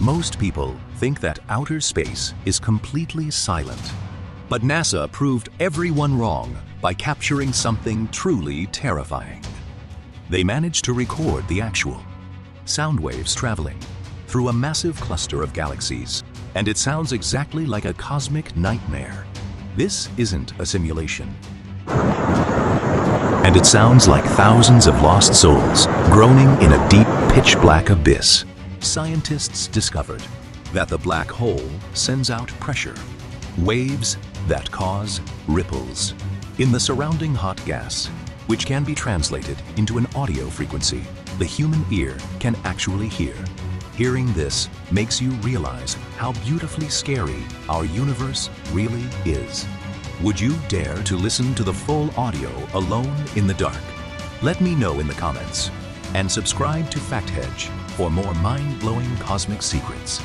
Most people think that outer space is completely silent. But NASA proved everyone wrong by capturing something truly terrifying. They managed to record the actual sound waves traveling through a massive cluster of galaxies, and it sounds exactly like a cosmic nightmare. This isn't a simulation. And it sounds like thousands of lost souls groaning in a deep, pitch-black abyss. Scientists discovered that the black hole sends out pressure, waves that cause ripples in the surrounding hot gas, which can be translated into an audio frequency the human ear can actually hear. Hearing this makes you realize how beautifully scary our universe really is. Would you dare to listen to the full audio alone in the dark? Let me know in the comments, and subscribe to FactHedge for more mind-blowing cosmic secrets.